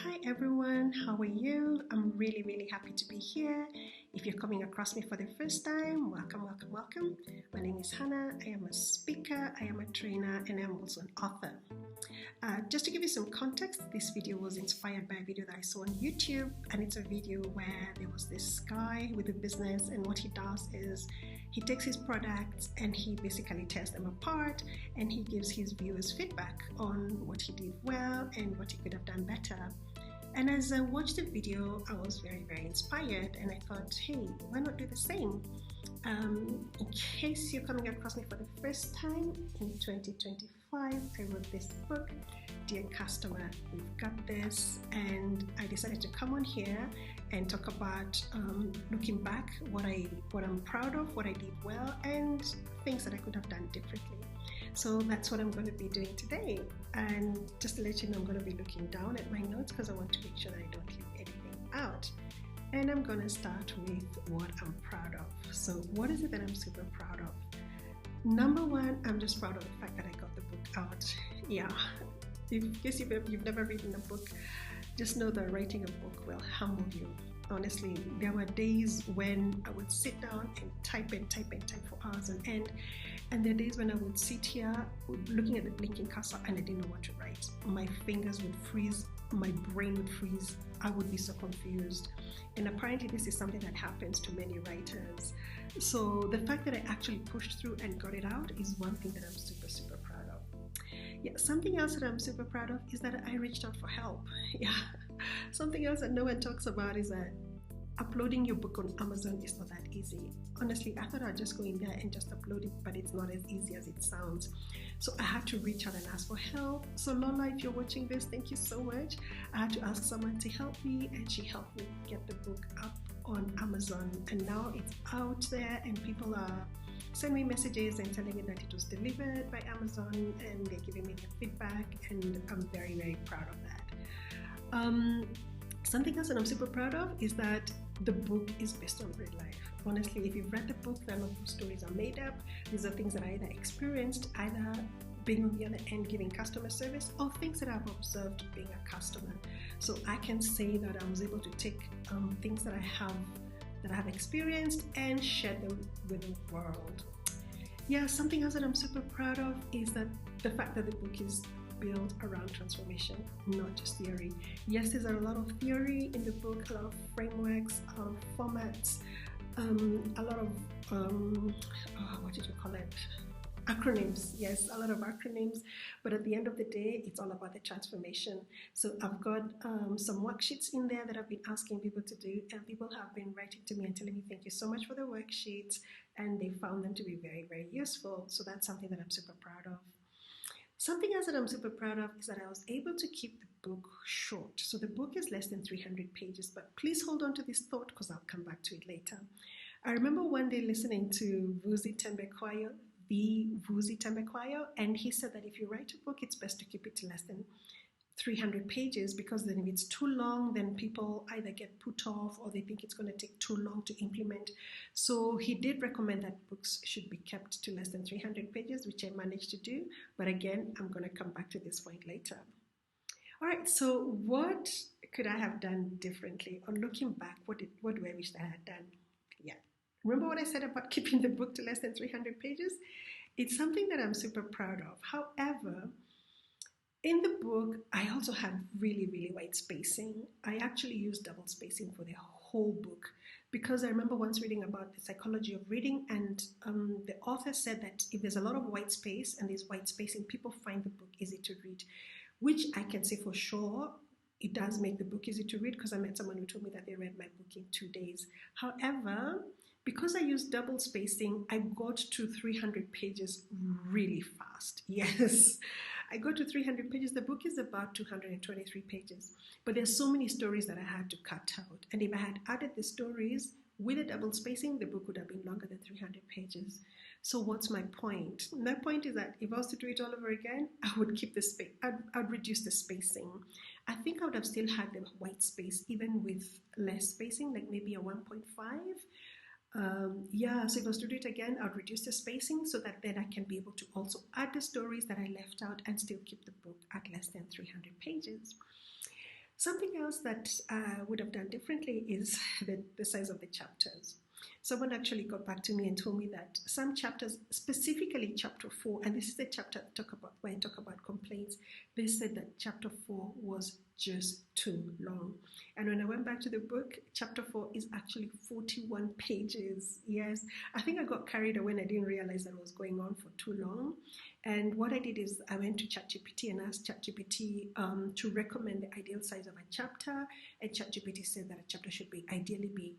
Hi everyone, how are you? I'm really happy to be here. If you're coming across me for the first time, welcome. My name is Hannah. I am a speaker, I am a trainer, and I'm also an author. Just to give you some context, this video was inspired by a video that I saw on YouTube, and it's a video where there was this guy with a business, and what he does is he takes his products and he basically tears them apart, and he gives his viewers feedback on what he did well and what he could have done better. And as I watched the video, I was very inspired, and I thought, hey, why not do the same? In case you're coming across me for the first time, in 2025, I wrote this book, Dear Customer, We've Got This, and I decided to come on here and talk about looking back, what I'm proud of, what I did well, and things that I could have done differently. So that's what I'm going to be doing today. And just to let you know, I'm going to be looking down at my notes because I want to make sure that I don't leave anything out. And I'm going to start with what I'm proud of. So what is it that I'm super proud of? Number one, I'm just proud of the fact that I got the book out. Yeah, in case you've never written a book, just know that writing a book will humble you. Honestly, there were days when I would sit down and type for hours on end. And there are days when I would sit here looking at the blinking cursor and I didn't know what to write. My fingers would freeze, my brain would freeze, I would be so confused. And apparently this is something that happens to many writers. So the fact that I actually pushed through and got it out is one thing that I'm super proud of. Yeah, something else that I'm super proud of is that I reached out for help. Yeah, something else that no one talks about is that uploading your book on Amazon is not that easy. Honestly, I thought I'd just go in there and just upload it, but it's not as easy as it sounds. So I had to reach out and ask for help. So Lola, if you're watching this, thank you so much. I had to ask someone to help me, and she helped me get the book up on Amazon. And now it's out there, and people are sending me messages and telling me that it was delivered by Amazon, and they're giving me their feedback, and I'm very proud of that. Something else that I'm super proud of is that the book is based on real life. Honestly, if you've read the book, none of those stories are made up. These are things that I either experienced, either being on the other end giving customer service, or things that I've observed being a customer. So I can say that I was able to take things that I have experienced and share them with the world. Yeah, something else that I'm super proud of is that the fact that the book is built around transformation, not just theory. Yes, there's a lot of theory in the book, a lot of frameworks, a lot of formats, a lot of what did you call it? Acronyms. Yes, a lot of acronyms, but at the end of the day, it's all about the transformation. So I've got some worksheets in there that I've been asking people to do, and people have been writing to me and telling me thank you so much for the worksheets, and they found them to be very useful. So that's something that I'm super proud of. Something else that I'm super proud of is that I was able to keep the book short. So the book is less than 300 pages, but please hold on to this thought because I'll come back to it later. I remember one day listening to Vusi Thembekwayo, and he said that if you write a book, it's best to keep it to less than 300 pages, because then if it's too long, then people either get put off or they think it's going to take too long to implement. So he did recommend that books should be kept to less than 300 pages, which I managed to do. But again, I'm going to come back to this point later. All right, so what could I have done differently? Or looking back, what do I wish that I had done? Yeah. Remember what I said about keeping the book to less than 300 pages? It's something that I'm super proud of. However, in the book, I also had really wide spacing. I actually used double spacing for the whole book, because I remember once reading about the psychology of reading, and the author said that if there's a lot of white space and there's white spacing, people find the book easy to read, which I can say for sure. It does make the book easy to read, because I met someone who told me that they read my book in 2 days. However, because I used double spacing, I got to 300 pages really fast. Yes, I got to 300 pages. The book is about 223 pages, but there's so many stories that I had to cut out. And if I had added the stories with a double spacing, the book would have been longer than 300 pages. So what's my point? My point is that if I was to do it all over again, I would keep the space. I'd reduce the spacing. I think I would have still had the white space even with less spacing, like maybe a 1.5. So if I was to do it again, I'd reduce the spacing so that then I can be able to also add the stories that I left out and still keep the book at less than 300 pages. Something else that I would have done differently is the size of the chapters. Someone actually got back to me and told me that some chapters, specifically chapter 4, and this is the chapter where I talk about complaints, they said that chapter 4 was just too long. And when I went back to the book, chapter 4 is actually 41 pages. Yes, I think I got carried away and I didn't realize that it was going on for too long. And what I did is I went to ChatGPT and asked ChatGPT to recommend the ideal size of a chapter. And ChatGPT said that a chapter should ideally be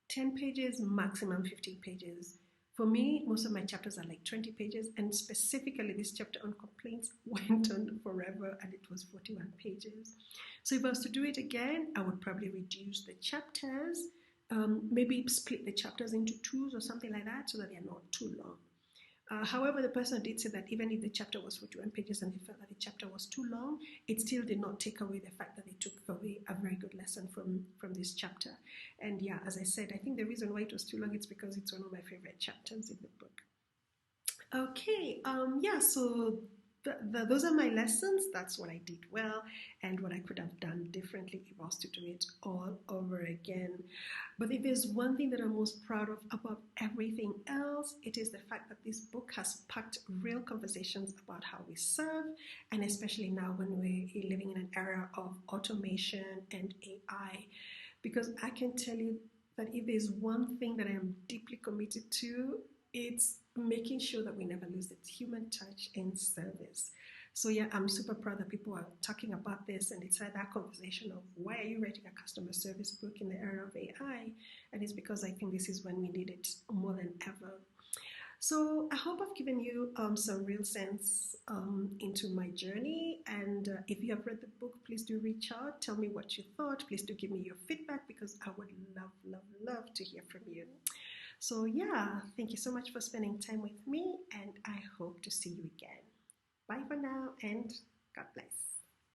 10 pages, maximum 15 pages. For me, most of my chapters are like 20 pages, and specifically this chapter on complaints went on forever and it was 41 pages. So if I was to do it again, I would probably reduce the chapters, maybe split the chapters into twos or something like that so that they're not too long. However, the person did say that even if the chapter was 41 pages and they felt that the chapter was too long, it still did not take away the fact that they took away a very good lesson from this chapter. And yeah, as I said, I think the reason why it was too long is because it's one of my favorite chapters in the book. Okay, yeah, so those are my lessons. That's what I did well and what I could have done differently if I was to do it all over again. But if there's one thing that I'm most proud of above everything else, it is the fact that this book has packed real conversations about how we serve, and especially now when we're living in an era of automation and AI. Because I can tell you that if there's one thing that I am deeply committed to, it's making sure that we never lose the human touch in service. So yeah, I'm super proud that people are talking about this, and it's had that conversation of why are you writing a customer service book in the era of AI? And it's because I think this is when we need it more than ever. So I hope I've given you some real sense into my journey. And if you have read the book, please do reach out. Tell me what you thought. Please do give me your feedback because I would love, love, love to hear from you. So yeah, thank you so much for spending time with me, and I hope to see you again. Bye for now, and God bless.